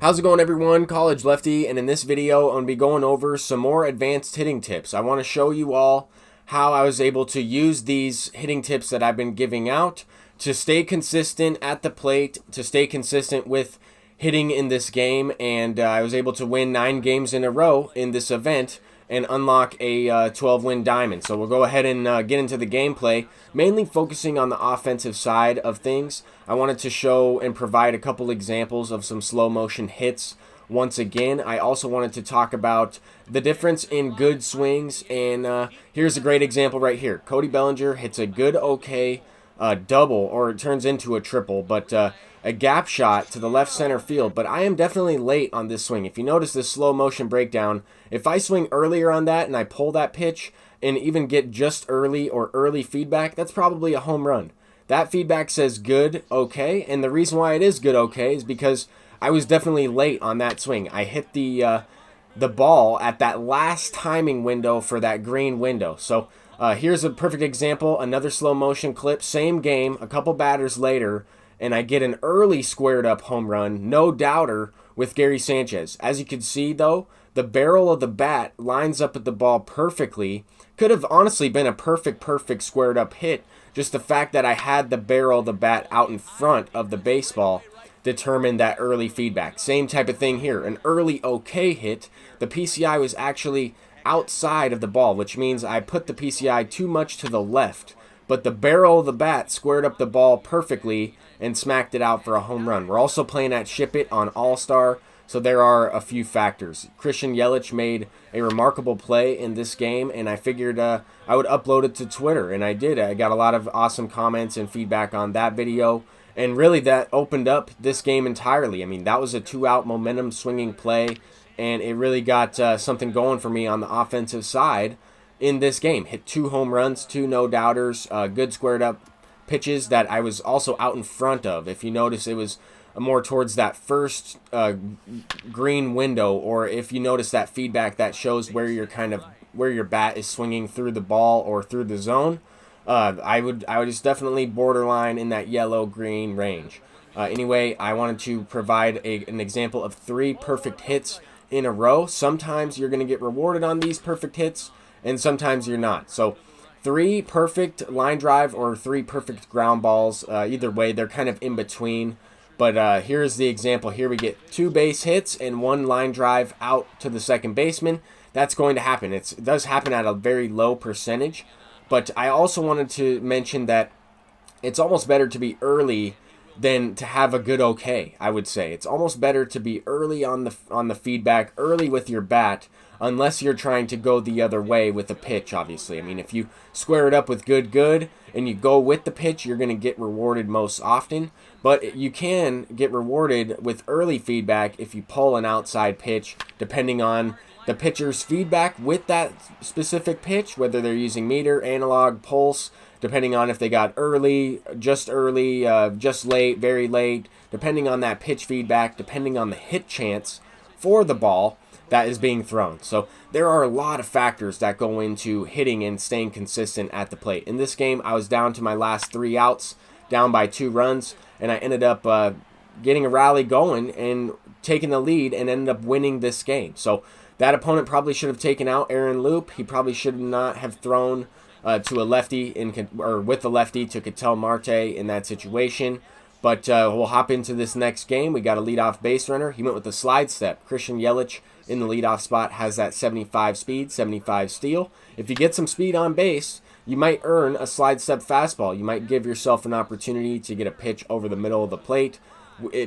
How's it going, everyone? College Lefty, and in this video I'm going to be going over some more advanced hitting tips. I want to show you all how I was able to use these hitting tips that I've been giving out to stay consistent at the plate, to stay consistent with hitting in this game, and I was able to win 9 games in a row in this event and unlock a 12-win diamond. So we'll go ahead and get into the gameplay, mainly focusing on the offensive side of things. I wanted to show and provide a couple examples of some slow motion hits. Once again, I also wanted to talk about the difference in good swings, and here's a great example right here. Cody Bellinger hits a good, okay double, or it turns into a triple, but a gap shot to the left center field. But I am definitely late on this swing. If you notice this slow motion breakdown, if I swing earlier on that and I pull that pitch and even get just early or early feedback, that's probably a home run. That feedback says good, okay, and the reason why it is good, okay, is because I was definitely late on that swing. I hit the ball at that last timing window for that green window. So here's a perfect example, another slow motion clip, same game, a couple batters later, and I get an early squared up home run, no doubter, with Gary Sanchez. As you can see, though, the barrel of the bat lines up with the ball perfectly. Could have honestly been a perfect squared up hit. Just the fact that I had the barrel of the bat out in front of the baseball determined that early feedback. Same type of thing here. An early okay hit. The PCI was actually outside of the ball, which means I put the PCI too much to the left. But the barrel of the bat squared up the ball perfectly and smacked it out for a home run. We're also playing at Ship It on All-Star, so there are a few factors. Christian Yelich made a remarkable play in this game, and I figured I would upload it to Twitter, and I did. I got a lot of awesome comments and feedback on that video, and really that opened up this game entirely. I mean, that was a 2-out momentum swinging play, and it really got something going for me on the offensive side in this game. Hit 2 home runs, 2 no-doubters, good squared up pitches that I was also out in front of. If you notice, it was more towards that first green window, or if you notice that feedback that shows where you're where your bat is swinging through the ball or through the zone, I was definitely borderline in that yellow-green range. Anyway, I wanted to provide an example of 3 perfect hits in a row. Sometimes you're going to get rewarded on these perfect hits, and sometimes you're not. So 3 perfect line drive or 3 perfect ground balls. Either way, they're kind of in between. But here's the example. Here we get 2 base hits and 1 line drive out to the second baseman. That's going to happen. It does happen at a very low percentage. But I also wanted to mention that it's almost better to be early than to have a good okay, I would say. It's almost better to be early on the feedback, early with your bat, unless you're trying to go the other way with the pitch, obviously. I mean, if you square it up with good, and you go with the pitch, you're going to get rewarded most often. But you can get rewarded with early feedback if you pull an outside pitch, depending on the pitcher's feedback with that specific pitch, whether they're using meter, analog, pulse, depending on if they got early, just late, very late, depending on that pitch feedback, depending on the hit chance for the ball that is being thrown. So there are a lot of factors that go into hitting and staying consistent at the plate. In this game, I was down to my last 3 outs, down by 2 runs, and I ended up getting a rally going and taking the lead and ended up winning this game. So that opponent probably should have taken out Aaron Loop. He probably should not have thrown to a lefty with the lefty to Ketel Marte in that situation. But we'll hop into this next game. We got a leadoff base runner. He went with a slide step. Christian Yelich in the leadoff spot has that 75 speed, 75 steal. If you get some speed on base, you might earn a slide step fastball. You might give yourself an opportunity to get a pitch over the middle of the plate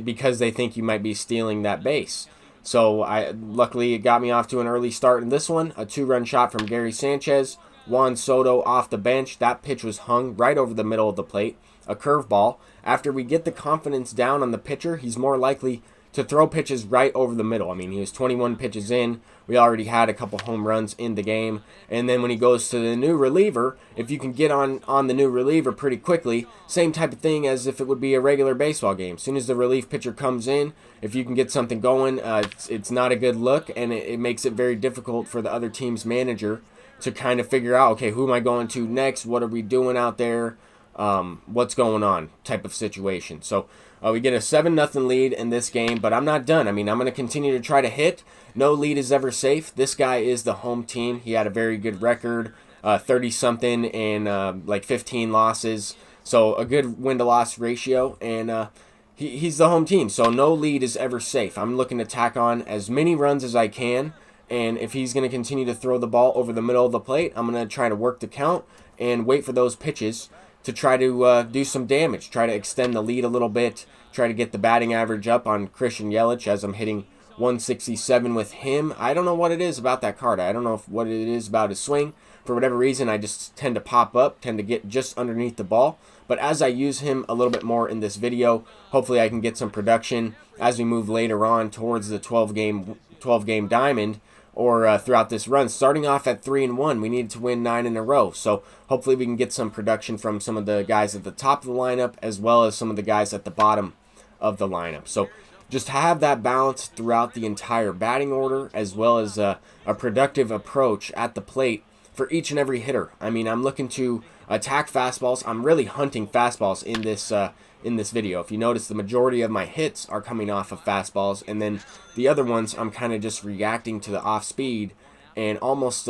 because they think you might be stealing that base. So luckily it got me off to an early start in this one. A 2-run shot from Gary Sanchez. Juan Soto off the bench. That pitch was hung right over the middle of the plate. A curveball. After we get the confidence down on the pitcher, he's more likely to throw pitches right over the middle. I mean, he was 21 pitches in. We already had a couple home runs in the game. And then when he goes to the new reliever, if you can get on the new reliever pretty quickly, same type of thing as if it would be a regular baseball game. As soon as the relief pitcher comes in, if you can get something going, it's not a good look, and it makes it very difficult for the other team's manager to kind of figure out, okay, who am I going to next? What are we doing out there? what's going on type of situation. So we get a 7-0 lead in this game, but I'm not done. I mean, I'm going to continue to try to hit. No lead is ever safe. This guy is the home team. He had a very good record, 30-something and like 15 losses. So a good win-to-loss ratio, and he's the home team. So no lead is ever safe. I'm looking to tack on as many runs as I can, and if he's going to continue to throw the ball over the middle of the plate, I'm going to try to work the count and wait for those pitches to try to do some damage, try to extend the lead a little bit, try to get the batting average up on Christian Yelich as I'm hitting 167 with him. I don't know what it is about that card. I don't know what it is about his swing. For whatever reason, I just tend to pop up, tend to get just underneath the ball. But as I use him a little bit more in this video, hopefully I can get some production as we move later on towards the 12-game diamond, or throughout this run. Starting off at 3-1, we needed to win 9 in a row. So hopefully we can get some production from some of the guys at the top of the lineup, as well as some of the guys at the bottom of the lineup. So just have that balance throughout the entire batting order, as well as a productive approach at the plate for each and every hitter. I mean, I'm looking to attack fastballs. I'm really hunting fastballs in this video. If you notice, the majority of my hits are coming off of fastballs, and then the other ones I'm kind of just reacting to the off speed and almost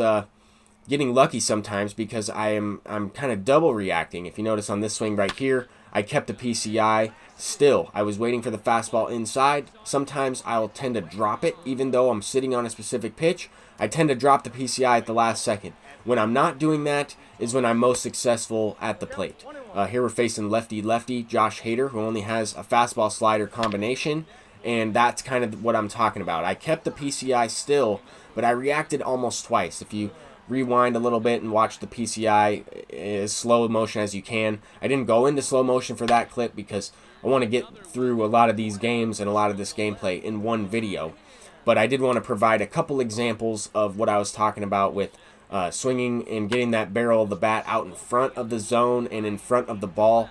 getting lucky sometimes, because I'm kind of double reacting. If you notice on this swing right here, I kept the PCI still. I was waiting for the fastball inside. Sometimes I'll tend to drop it even though I'm sitting on a specific pitch. I tend to drop the PCI at the last second. When I'm not doing that is when I'm most successful at the plate. Here we're facing lefty Josh Hader, who only has a fastball slider combination, and that's kind of what I'm talking about. I kept the PCI still, but I reacted almost twice. If you rewind a little bit and watch the PCI as slow motion as you can. I didn't go into slow motion for that clip because I want to get through a lot of these games and a lot of this gameplay in one video. But I did want to provide a couple examples of what I was talking about with swinging and getting that barrel of the bat out in front of the zone and in front of the ball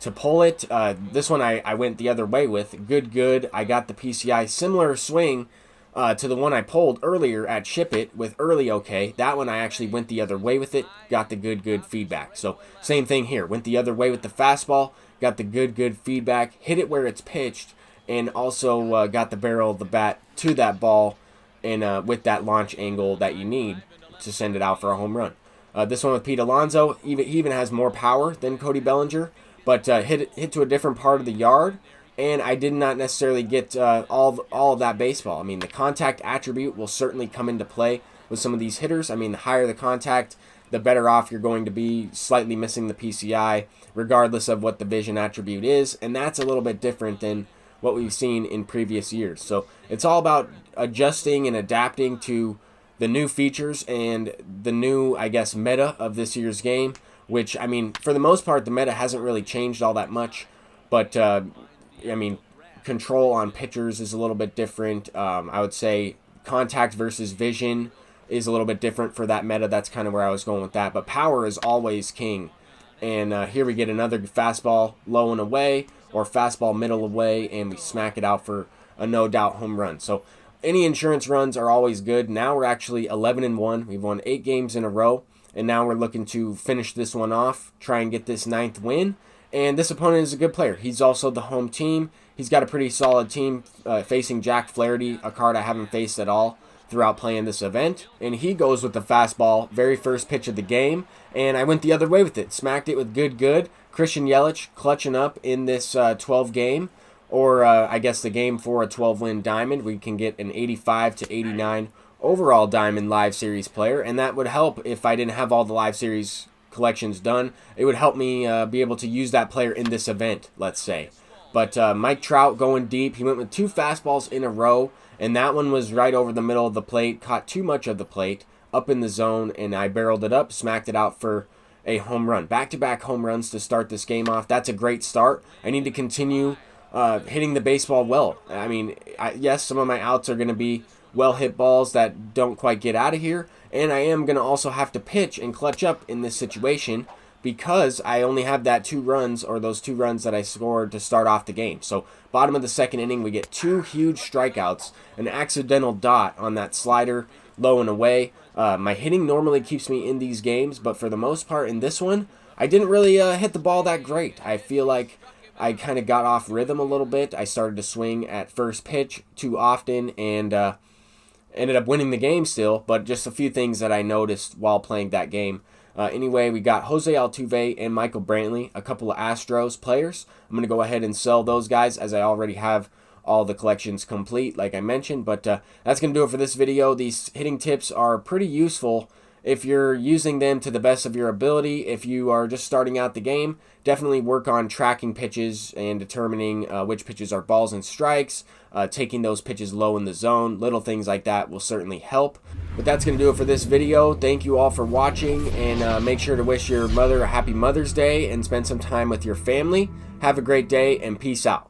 to pull it. This one I went the other way with. Good. I got the PCI. Similar swing to the one I pulled earlier at Ship It with early okay. That one I actually went the other way with it. Got the good feedback. So same thing here. Went the other way with the fastball. Got the good feedback. Hit it where it's pitched. And also got the barrel of the bat to that ball, and with that launch angle that you need to send it out for a home run. This one with Pete Alonso, he even has more power than Cody Bellinger, but hit to a different part of the yard, and I did not necessarily get all of that baseball. I mean, the contact attribute will certainly come into play with some of these hitters. I mean, the higher the contact, the better off you're going to be, slightly missing the PCI, regardless of what the vision attribute is, and that's a little bit different than what we've seen in previous years. So it's all about adjusting and adapting to the new features and the new, I guess, meta of this year's game, which, I mean, for the most part, the meta hasn't really changed all that much, but, I mean, control on pitchers is a little bit different. I would say contact versus vision is a little bit different for that meta. That's kind of where I was going with that, but power is always king. And here we get another fastball low and away, or fastball middle away, and we smack it out for a no-doubt home run. So any insurance runs are always good. Now we're actually 11-1. We've won 8 games in a row, and now we're looking to finish this one off, try and get this 9th win. And this opponent is a good player. He's also the home team. He's got a pretty solid team facing Jack Flaherty, a card I haven't faced at all throughout playing this event. And he goes with the fastball, very first pitch of the game, and I went the other way with it. Smacked it with good. Christian Yelich clutching up in this 12 game, or I guess the game for a 12-win diamond. We can get an 85 to 89 overall diamond live series player, and that would help if I didn't have all the live series collections done. It would help me be able to use that player in this event, let's say. But Mike Trout going deep. He went with 2 fastballs in a row, and that one was right over the middle of the plate, caught too much of the plate, up in the zone, and I barreled it up, smacked it out for a home run. Back-to-back home runs to start this game off. That's a great start. I need to continue hitting the baseball well. I mean, yes, some of my outs are going to be well-hit balls that don't quite get out of here, and I am going to also have to pitch and clutch up in this situation because I only have that 2 runs, or those 2 runs that I scored to start off the game. So bottom of the 2nd inning, we get 2 huge strikeouts, an accidental dot on that slider, low and away. My hitting normally keeps me in these games, but for the most part in this one, I didn't really hit the ball that great. I feel like I kind of got off rhythm a little bit. I started to swing at first pitch too often and ended up winning the game still, but just a few things that I noticed while playing that game. Anyway, we got Jose Altuve and Michael Brantley, a couple of Astros players. I'm going to go ahead and sell those guys as I already have all the collections complete, like I mentioned. But that's going to do it for this video. These hitting tips are pretty useful if you're using them to the best of your ability. If you are just starting out the game, definitely work on tracking pitches and determining which pitches are balls and strikes, taking those pitches low in the zone. Little things like that will certainly help. But that's going to do it for this video. Thank you all for watching, and make sure to wish your mother a happy Mother's Day and spend some time with your family. Have a great day, and peace out.